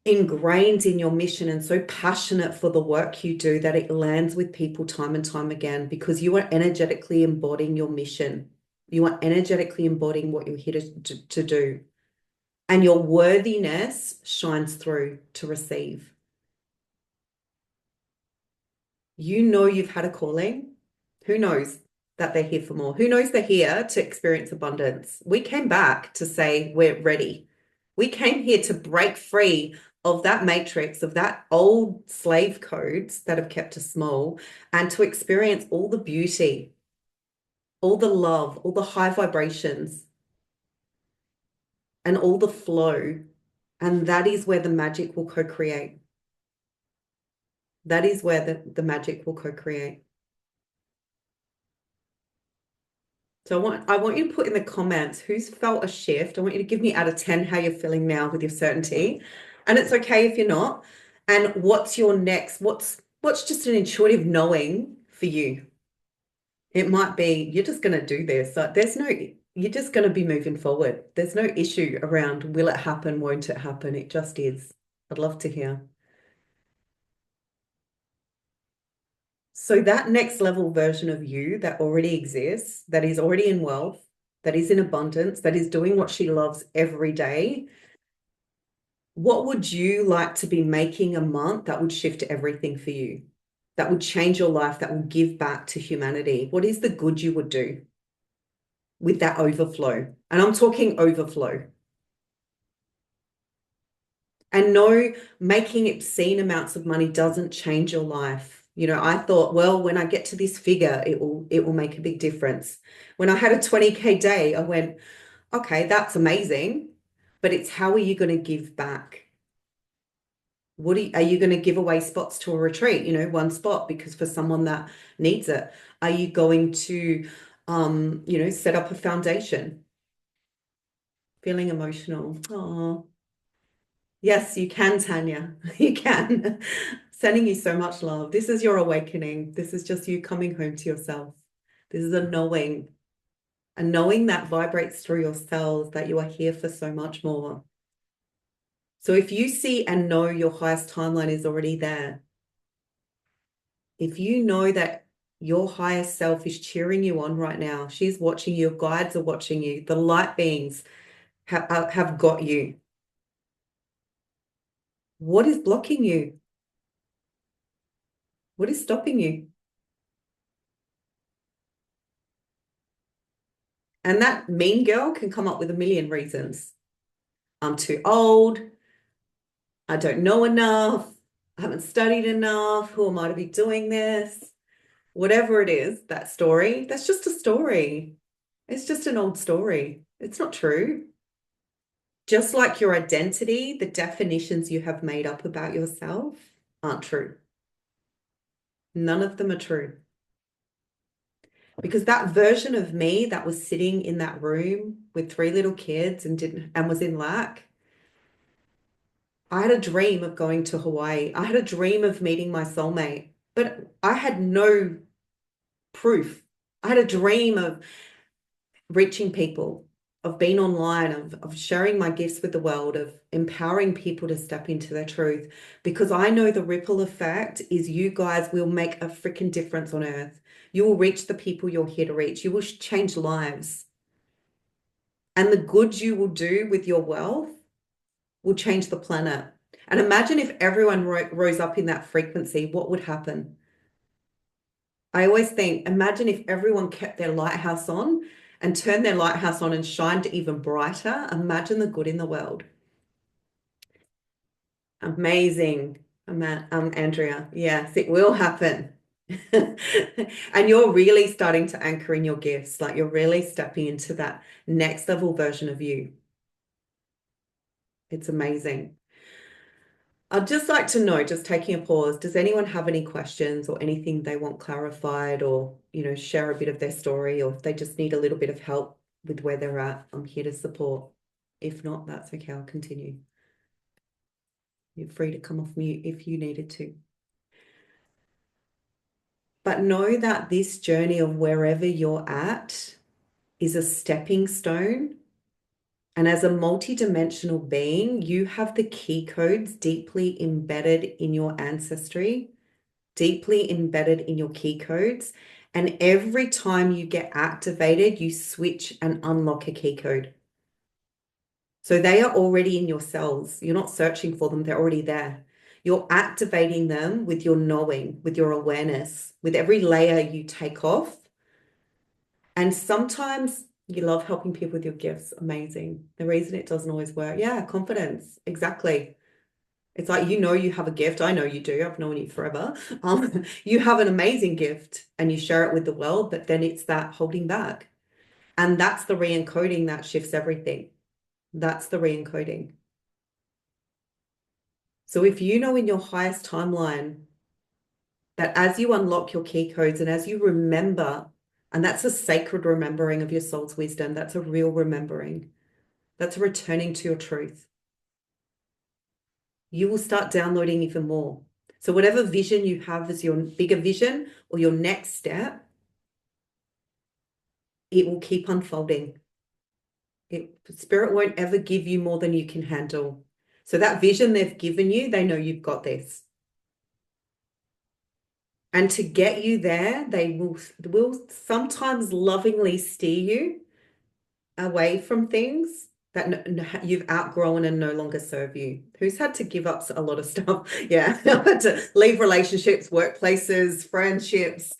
ingrained in your mission and so passionate for the work you do that it lands with people time and time again because you are energetically embodying your mission. You are energetically embodying what you're here to do. And your worthiness shines through to receive. You know you've had a calling. Who knows that they're here for more? Who knows they're here to experience abundance? We came back to say we're ready. We came here to break free of that matrix, of that old slave codes that have kept us small, and to experience all the beauty, all the love, all the high vibrations, and all the flow And that is where the magic will co-create. That is where the magic will co-create. So I want you to put in the comments who's felt a shift. I want you to give me out of 10 how you're feeling now with your certainty. And it's okay if you're not. And what's your next, what's just an intuitive knowing for you? It might be you're just going to do this. Like you're just going to be moving forward. There's no issue around will it happen, won't it happen? It just is. I'd love to hear. So that next level version of you that already exists, that is already in wealth, that is in abundance, that is doing what she loves every day, what would you like to be making a month that would shift everything for you? That would change your life, that will give back to humanity? What is the good you would do with that overflow? And I'm talking overflow. And no, making obscene amounts of money doesn't change your life. You know, I thought, well, when I get to this figure, it will make a big difference. When I had a 20K day, I went, okay, that's amazing, but it's how are you going to give back? Are you going to give away spots to a retreat, one spot because for someone that needs it? Are you going to set up a foundation? Feeling emotional. Oh. Yes, you can, Tanya. You can. Sending you so much love. This is your awakening. This is just you coming home to yourself. This is a knowing that vibrates through your cells that you are here for so much more. So if you see and know your highest timeline is already there, if you know that your highest self is cheering you on right now, she's watching you, your guides are watching you, the light beings have got you. What is blocking you? What is stopping you? And that mean girl can come up with a million reasons. I'm too old. I don't know enough. I haven't studied enough. Who am I to be doing this? Whatever it is, that story, that's just a story. It's just an old story. It's not true. Just like your identity, the definitions you have made up about yourself aren't true. None of them are true. Because that version of me that was sitting in that room with 3 little kids and was in lack, I had a dream of going to Hawaii. I had a dream of meeting my soulmate, but I had no proof. I had a dream of reaching people, of being online, of sharing my gifts with the world, of empowering people to step into their truth, because I know the ripple effect is you guys will make a freaking difference on earth. You will reach the people you're here to reach. You will change lives. And the good you will do with your wealth will change the planet. And imagine if everyone rose up in that frequency, what would happen? I always think, imagine if everyone kept their lighthouse on and turned their lighthouse on and shined even brighter. Imagine the good in the world. Amazing, Andrea. Yes, it will happen. And you're really starting to anchor in your gifts, like you're really stepping into that next level version of you. It's amazing. I'd just like to know, just taking a pause, does anyone have any questions or anything they want clarified or, share a bit of their story, or if they just need a little bit of help with where they're at, I'm here to support. If not, that's okay, I'll continue. You're free to come off mute if you needed to. But know that this journey of wherever you're at is a stepping stone. And as a multidimensional being, you have the key codes deeply embedded in your ancestry, deeply embedded in your key codes. And every time you get activated, you switch and unlock a key code. So they are already in your cells. You're not searching for them, they're already there. You're activating them with your knowing, with your awareness, with every layer you take off. And sometimes you love helping people with your gifts. Amazing. The reason it doesn't always work. Yeah, confidence. Exactly. It's like, you have a gift. I know you do. I've known you forever. You have an amazing gift and you share it with the world, but then it's that holding back. And that's the re-encoding that shifts everything. That's the re-encoding. So if you know in your highest timeline that as you unlock your key codes and as you remember, and that's a sacred remembering of your soul's wisdom, that's a real remembering, that's returning to your truth, you will start downloading even more. So whatever vision you have as your bigger vision or your next step, it will keep unfolding. Spirit won't ever give you more than you can handle. So that vision they've given you, they know you've got this. And to get you there, they will sometimes lovingly steer you away from things that you've outgrown and no longer serve you. Who's had to give up a lot of stuff? Yeah, I've had to leave relationships, workplaces, friendships,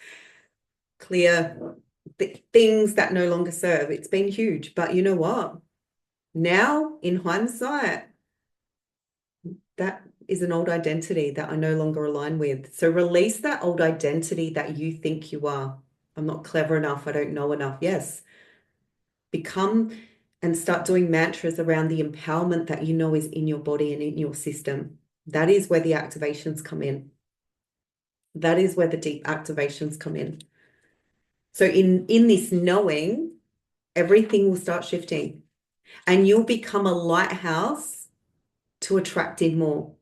clear things that no longer serve. It's been huge. But you know what? Now, in hindsight, that is an old identity that I no longer align with. So release that old identity that you think you are. I'm not clever enough. I don't know enough. Yes. Become and start doing mantras around the empowerment that you know is in your body and in your system. That is where the activations come in. That is where the deep activations come in. So in this knowing, everything will start shifting and you'll become a lighthouse to attract in more.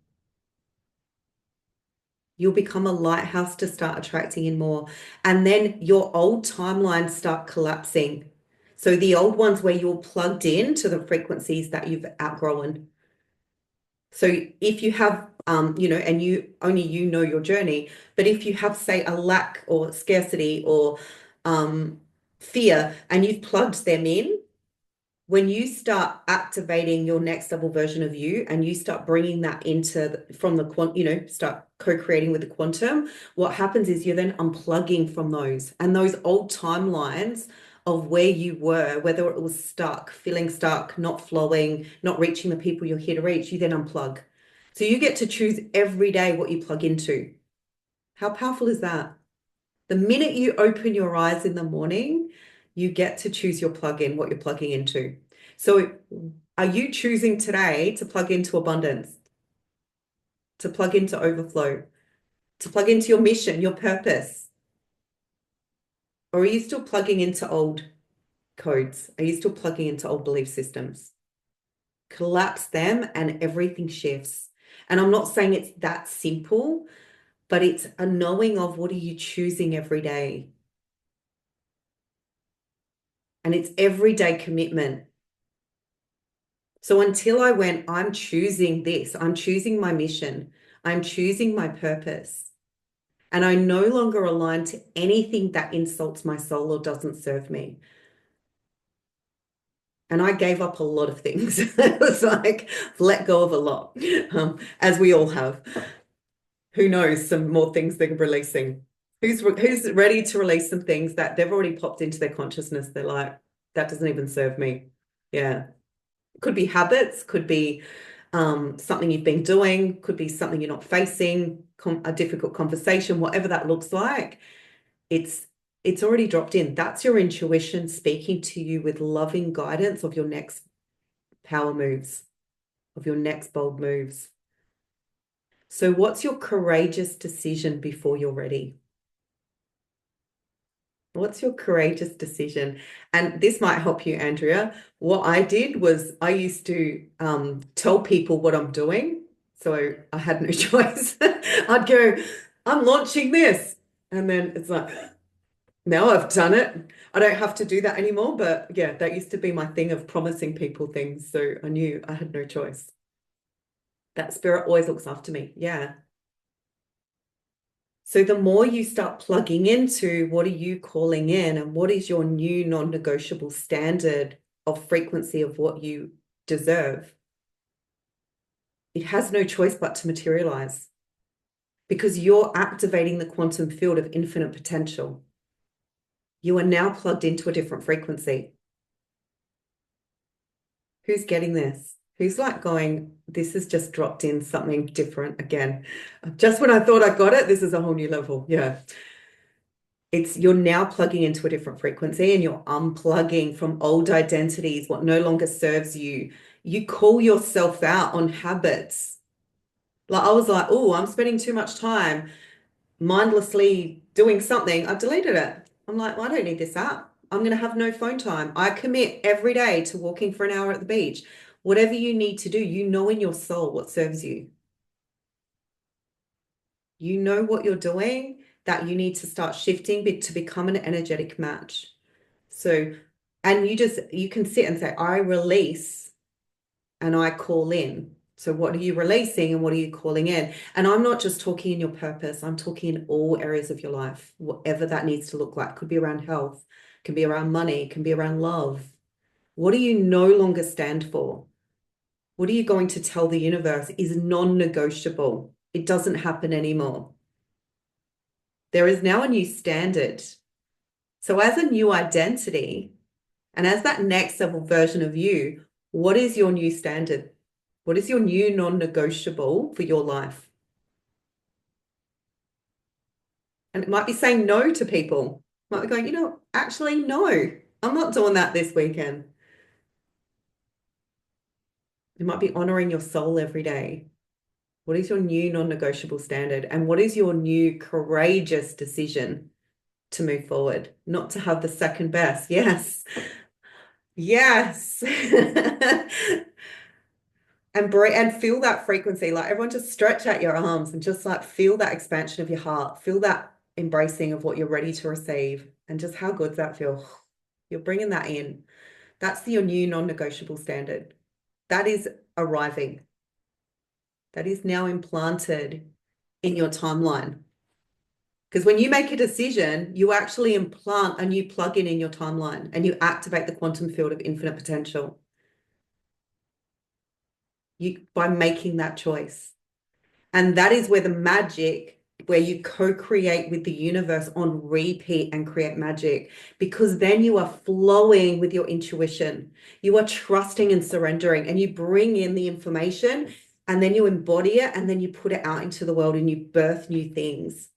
You'll become a lighthouse to start attracting in more. And then your old timelines start collapsing. So the old ones where you're plugged in to the frequencies that you've outgrown. So if you have, and you know your journey, but if you have, say, a lack or scarcity or fear, and you've plugged them in, when you start activating your next level version of you and you start bringing that from the start co-creating with the quantum, what happens is you're then unplugging from those and those old timelines of where you were, whether it was stuck, feeling stuck, not flowing, not reaching the people you're here to reach, you then unplug. So you get to choose every day what you plug into. How powerful is that? The minute you open your eyes in the morning, you get to choose your plug-in, what you're plugging into. So are you choosing today to plug into abundance, to plug into overflow, to plug into your mission, your purpose? Or are you still plugging into old codes? Are you still plugging into old belief systems? Collapse them and everything shifts. And I'm not saying it's that simple, but it's a knowing of what are you choosing every day. And it's everyday commitment. So until I went, I'm choosing this, I'm choosing my mission, I'm choosing my purpose. And I no longer align to anything that insults my soul or doesn't serve me. And I gave up a lot of things. It was like, let go of a lot, as we all have. Who knows, some more things they're releasing. Who's ready to release some things that they've already popped into their consciousness? They're like, that doesn't even serve me. Yeah. Could be habits, could be something you've been doing, could be something you're not facing, a difficult conversation, whatever that looks like. It's already dropped in. That's your intuition speaking to you with loving guidance of your next power moves, of your next bold moves. So what's your courageous decision before you're ready? What's your courageous decision? And this might help you, Andrea. What I did was I used to tell people what I'm doing. So I had no choice. I'd go, I'm launching this. And then it's like, now I've done it. I don't have to do that anymore. But yeah, that used to be my thing of promising people things. So I knew I had no choice. That spirit always looks after me. Yeah. So the more you start plugging into what are you calling in and what is your new non-negotiable standard of frequency of what you deserve, it has no choice but to materialize because you're activating the quantum field of infinite potential. You are now plugged into a different frequency. Who's getting this? Who's like going, this has just dropped in something different again. Just when I thought I got it, this is a whole new level. Yeah. You're now plugging into a different frequency and you're unplugging from old identities, what no longer serves you. You call yourself out on habits. Like I was like, oh, I'm spending too much time mindlessly doing something. I've deleted it. I'm like, well, I don't need this app. I'm going to have no phone time. I commit every day to walking for an hour at the beach. Whatever you need to do, you know in your soul what serves you. You know what you're doing, that you need to start shifting to become an energetic match. So, and you can sit and say, I release and I call in. So what are you releasing and what are you calling in? And I'm not just talking in your purpose, I'm talking in all areas of your life, whatever that needs to look like. Could be around health, can be around money, can be around love. What do you no longer stand for? What are you going to tell the universe is non-negotiable? It doesn't happen anymore. There is now a new standard. So as a new identity and as that next level version of you, what is your new standard? What is your new non-negotiable for your life? And it might be saying no to people. It might be going, actually, no, I'm not doing that this weekend. It might be honoring your soul every day. What is your new non-negotiable standard? And what is your new courageous decision to move forward? Not to have the second best. Yes. Yes. And feel that frequency. Like everyone just stretch out your arms and just like feel that expansion of your heart. Feel that embracing of what you're ready to receive and just how good that feels. You're bringing that in. That's your new non-negotiable standard. That is arriving. That is now implanted in your timeline. Because when you make a decision, you actually implant a new plug-in in your timeline and you activate the quantum field of infinite potential. By making that choice. And that is where the magic, where you co-create with the universe on repeat and create magic, because then you are flowing with your intuition. You are trusting and surrendering, and you bring in the information and then you embody it and then you put it out into the world and you birth new things.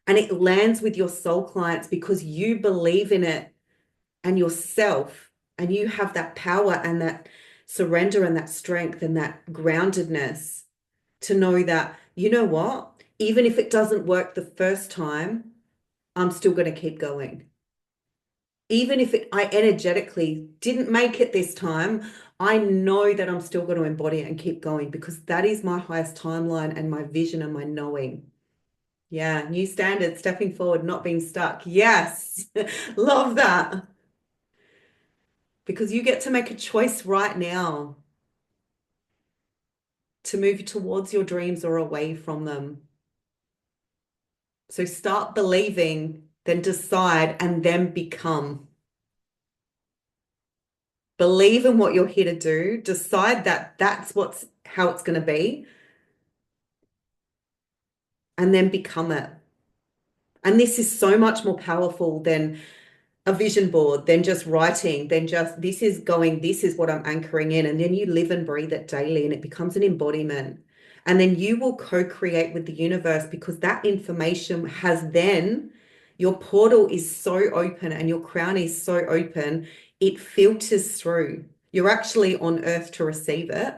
And it lands with your soul clients because you believe in it and yourself, and you have that power and that surrender and that strength and that groundedness to know that, you know what, even if it doesn't work the first time, I'm still going to keep going. Even if I energetically didn't make it this time, I know that I'm still going to embody it and keep going because that is my highest timeline and my vision and my knowing. Yeah, new standards, stepping forward, not being stuck. Yes, love that. Because you get to make a choice right now to move towards your dreams or away from them. So start believing, then decide, and then become. Believe in what you're here to do. Decide that that's how it's going to be, and then become it. And this is so much more powerful than a vision board, than just writing, than just this is what I'm anchoring in. And then you live and breathe it daily and it becomes an embodiment. And then you will co-create with the universe because that information has then, your portal is so open and your crown is so open, it filters through. You're actually on earth to receive it.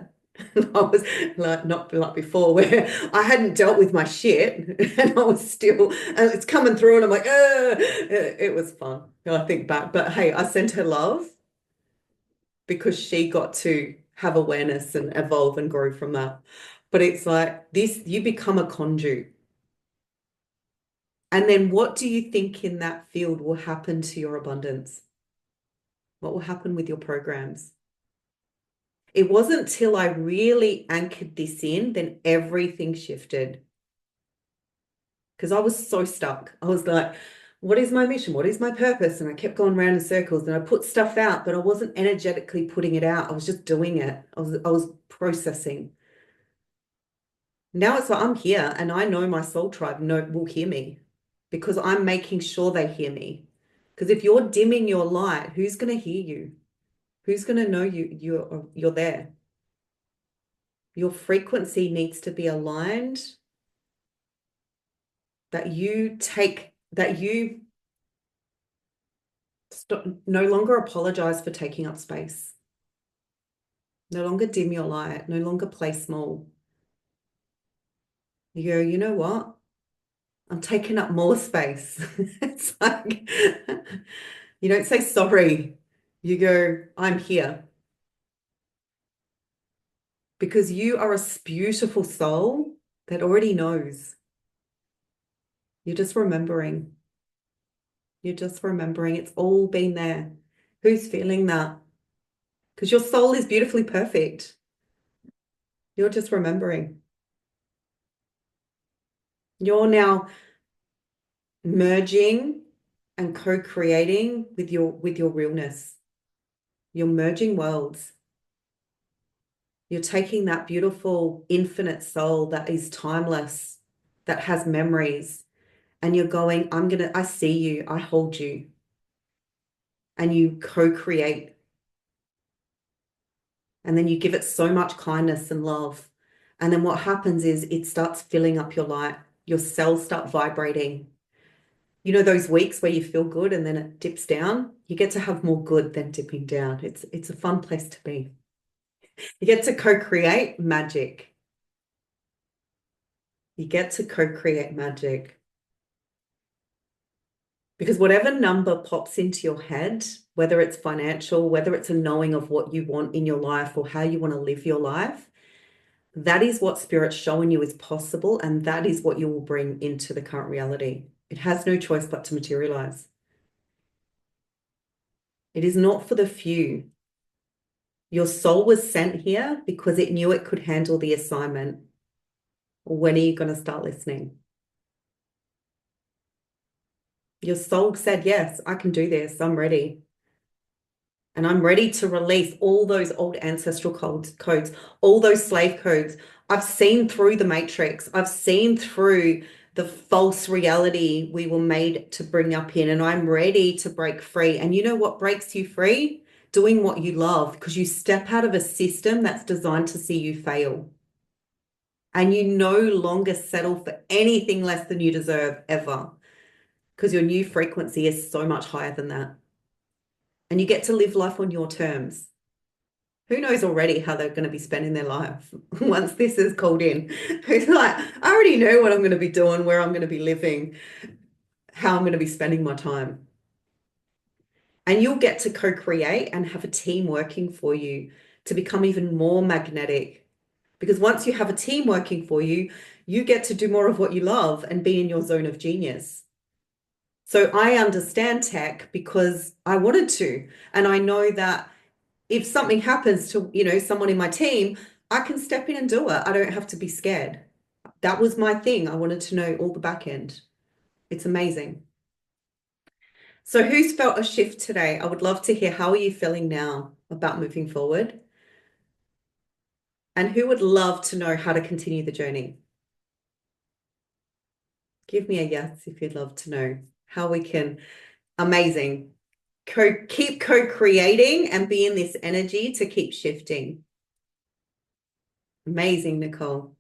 I was like, not like before where I hadn't dealt with my shit and I was still, and it's coming through and I'm like, it was fun. I think back, but hey, I sent her love because she got to have awareness and evolve and grow from that. But it's like this, you become a conduit. And then what do you think in that field will happen to your abundance? What will happen with your programs? It wasn't till I really anchored this in, then everything shifted. Because I was so stuck. I was like, what is my mission? What is my purpose? And I kept going around in circles and I put stuff out, but I wasn't energetically putting it out. I was just doing it. I was processing. Now it's like I'm here and I know my soul tribe will hear me because I'm making sure they hear me. Because if you're dimming your light, who's going to hear you? Who's going to know you're there? Your frequency needs to be aligned, that you no longer apologize for taking up space. No longer dim your light, no longer play small. You go, you know what? I'm taking up more space. It's like, you don't say sorry. You go, I'm here because you are a beautiful soul that already knows. You're just remembering. You're just remembering. It's all been there. Who's feeling that? Because your soul is beautifully perfect. You're just remembering. You're now merging and co-creating with your realness. You're merging worlds. You're taking that beautiful infinite soul that is timeless, that has memories, and you're going, I see you, I hold you, and you co-create. And then you give it so much kindness and love. And then what happens is it starts filling up your light. Your cells start vibrating. You know those weeks where you feel good and then it dips down? You get to have more good than dipping down. It's a fun place to be. You get to co-create magic. You get to co-create magic. Because whatever number pops into your head, whether it's financial, whether it's a knowing of what you want in your life or how you want to live your life, that is what Spirit's showing you is possible, and that is what you will bring into the current reality. It has no choice but to materialize. It is not for the few. Your soul was sent here because it knew it could handle the assignment. When are you going to start listening? Your soul said, yes, I can do this. I'm ready. And I'm ready to release all those old ancestral codes, all those slave codes. I've seen through the matrix. I've seen through the false reality we were made to bring up in, and I'm ready to break free. And you know what breaks you free? Doing what you love, because you step out of a system that's designed to see you fail. And you no longer settle for anything less than you deserve ever, because your new frequency is so much higher than that. And you get to live life on your terms. Who knows already how they're going to be spending their life once this is called in? Who's like, I already know what I'm going to be doing, where I'm going to be living, how I'm going to be spending my time. And you'll get to co-create and have a team working for you to become even more magnetic. Because once you have a team working for you, you get to do more of what you love and be in your zone of genius. So I understand tech because I wanted to. And I know that if something happens to, someone in my team, I can step in and do it. I don't have to be scared. That was my thing. I wanted to know all the back end. It's amazing. So who's felt a shift today? I would love to hear, how are you feeling now about moving forward? And who would love to know how to continue the journey? Give me a yes if you'd love to know how we can. Amazing. Keep co-creating and be in this energy to keep shifting. Amazing, Nicole.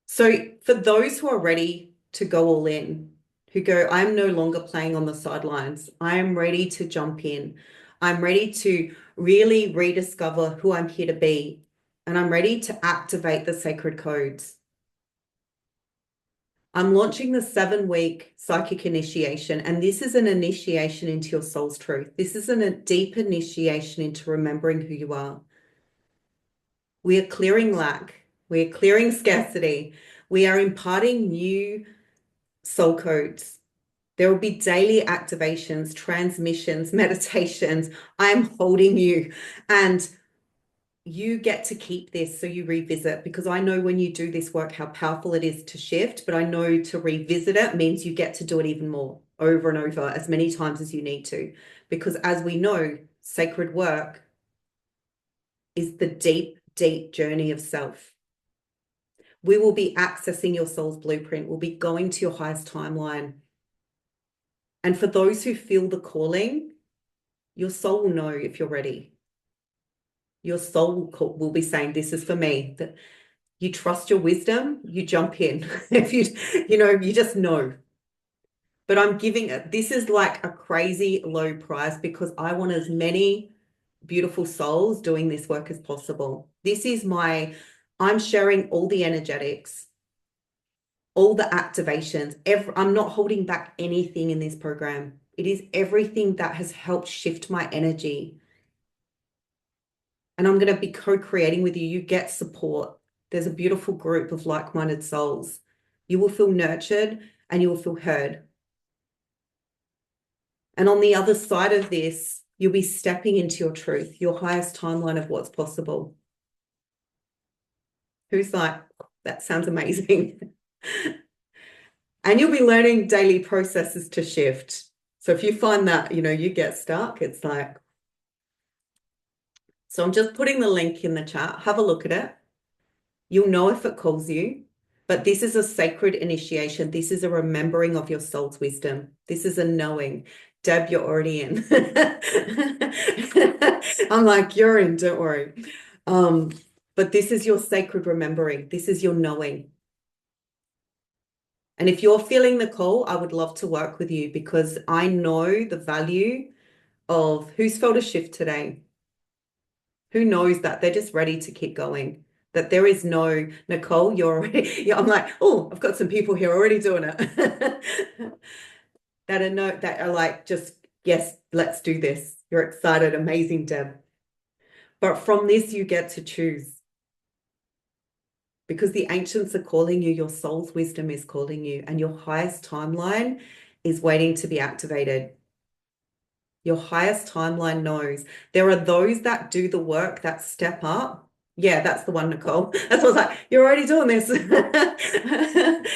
So for those who are ready to go all in, who go, I'm no longer playing on the sidelines. I am ready to jump in. I'm ready to really rediscover who I'm here to be. And I'm ready to activate the sacred codes. I'm launching the 7-week psychic initiation, and this is an initiation into your soul's truth. This is a deep initiation into remembering who you are. We are clearing lack. We are clearing scarcity. We are imparting new soul codes. There will be daily activations, transmissions, meditations. I'm holding you, and you get to keep this so you revisit, because I know when you do this work how powerful it is to shift, but I know to revisit it means you get to do it even more, over and over, as many times as you need to, because as we know, sacred work is the deep, deep journey of self. We will be accessing your soul's blueprint. We'll be going to your highest timeline. And for those who feel the calling, your soul will know if you're ready. Your soul will be saying, this is for me. That you trust your wisdom, you jump in. If you just know. But I'm giving it, this is like a crazy low price because I want as many beautiful souls doing this work as possible. This is my I'm sharing all the energetics, all the activations. I'm not holding back anything in this program. It is everything that has helped shift my energy. And I'm going to be co-creating with you. You get support. There's a beautiful group of like-minded souls. You will feel nurtured and you will feel heard. And on the other side of this, you'll be stepping into your truth, your highest timeline of what's possible. Who's like, that sounds amazing. And you'll be learning daily processes to shift. So if you find that, you get stuck, it's like, so I'm just putting the link in the chat. Have a look at it. You'll know if it calls you, but this is a sacred initiation. This is a remembering of your soul's wisdom. This is a knowing. Deb, you're already in. I'm like, you're in, don't worry. But this is your sacred remembering. This is your knowing. And if you're feeling the call, I would love to work with you because I know the value of who's felt a shift today. Who knows that they're just ready to keep going. That there is no, Nicole, you're already, yeah, I'm like, oh, I've got some people here already doing it. that are like, just, yes, let's do this. You're excited, amazing, Deb. But from this, you get to choose. Because the ancients are calling you, your soul's wisdom is calling you, and your highest timeline is waiting to be activated. Your highest timeline knows. There are those that do the work, that step up. Yeah, that's the one, Nicole. That's what I was like, you're already doing this.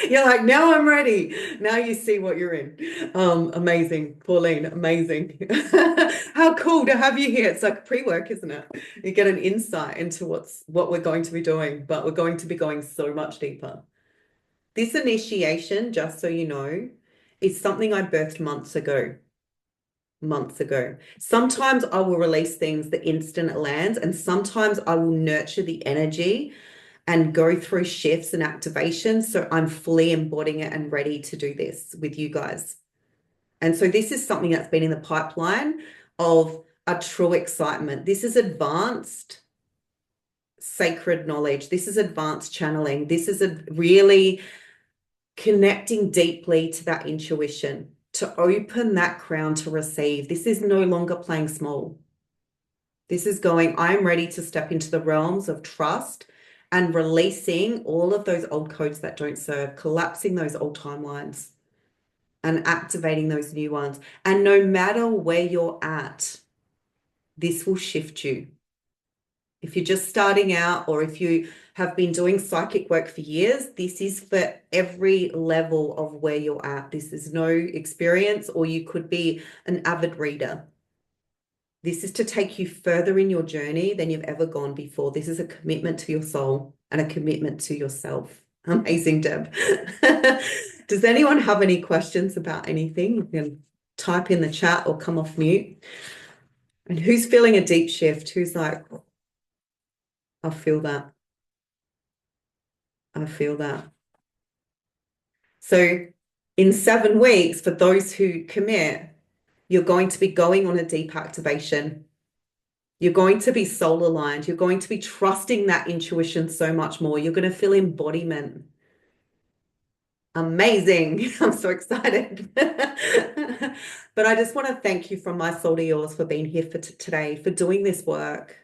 You're like, now I'm ready. Now you see what you're in. Amazing, Pauline, amazing. How cool to have you here. It's like pre-work, isn't it? You get an insight into what we're going to be doing, but we're going to be going so much deeper. This initiation, just so you know, is something I birthed months ago. Sometimes I will release things the instant it lands, and sometimes I will nurture the energy and go through shifts and activations. So I'm fully embodying it and ready to do this with you guys. And so this is something that's been in the pipeline of a true excitement. This is advanced sacred knowledge. This is advanced channeling. This is a really connecting deeply to that intuition, to open that crown to receive. This is no longer playing small. This is going, I'm ready to step into the realms of trust and releasing all of those old codes that don't serve, collapsing those old timelines and activating those new ones. And no matter where you're at, this will shift you. If you're just starting out or if you have been doing psychic work for years, this is for every level of where you're at. This is no experience, or you could be an avid reader. This is to take you further in your journey than you've ever gone before. This is a commitment to your soul and a commitment to yourself. Amazing, Deb. Does anyone have any questions about anything? You can type in the chat or come off mute. And who's feeling a deep shift? Who's like, I feel that. I feel that. So in 7 weeks, for those who commit, you're going to be going on a deep activation. You're going to be soul aligned. You're going to be trusting that intuition so much more. You're going to feel embodiment. Amazing. I'm so excited. But I just want to thank you from my soul to yours for being here for today, for doing this work,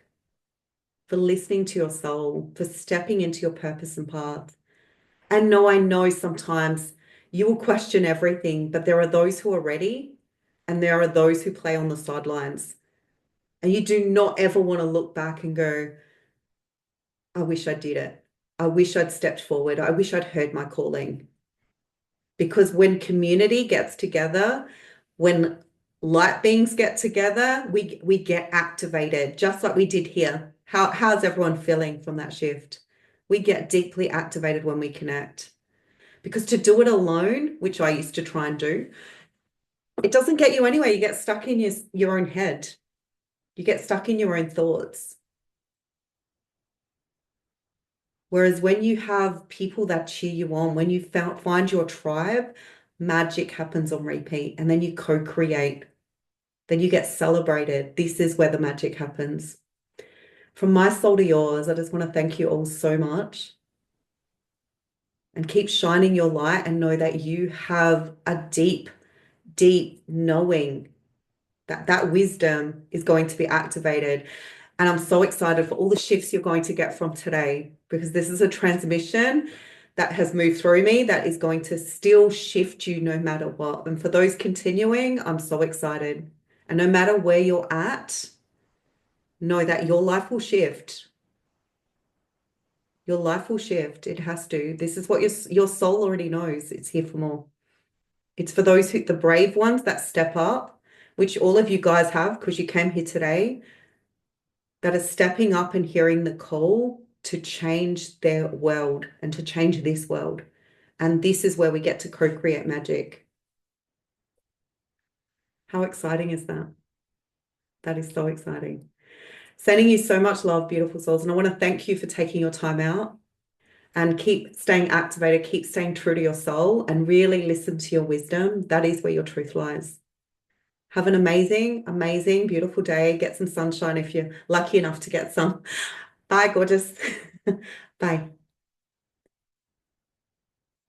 for listening to your soul, for stepping into your purpose and path. And no, I know sometimes you will question everything, but there are those who are ready and there are those who play on the sidelines. And you do not ever want to look back and go, I wish I did it. I wish I'd stepped forward. I wish I'd heard my calling. Because when community gets together, when light beings get together, we get activated, just like we did here. How's everyone feeling from that shift? We get deeply activated when we connect. Because to do it alone, which I used to try and do, it doesn't get you anywhere. You get stuck in your own head. You get stuck in your own thoughts. Whereas when you have people that cheer you on, when you find your tribe, magic happens on repeat, and then you co-create. Then you get celebrated. This is where the magic happens. From my soul to yours, I just want to thank you all so much and keep shining your light and know that you have a deep, deep knowing that that wisdom is going to be activated. And I'm so excited for all the shifts you're going to get from today, because this is a transmission that has moved through me that is going to still shift you no matter what. And for those continuing, I'm so excited. And no matter where you're at, know that your life will shift. Your life will shift. It has to. This is what your soul already knows. It's here for more. It's for those the brave ones that step up, which all of you guys have because you came here today, that are stepping up and hearing the call to change their world and to change this world. And this is where we get to co-create magic. How exciting is that? That is so exciting. Sending you so much love, beautiful souls. And I want to thank you for taking your time out and keep staying activated, keep staying true to your soul and really listen to your wisdom. That is where your truth lies. Have an amazing, amazing, beautiful day. Get some sunshine if you're lucky enough to get some. Bye, gorgeous. Bye.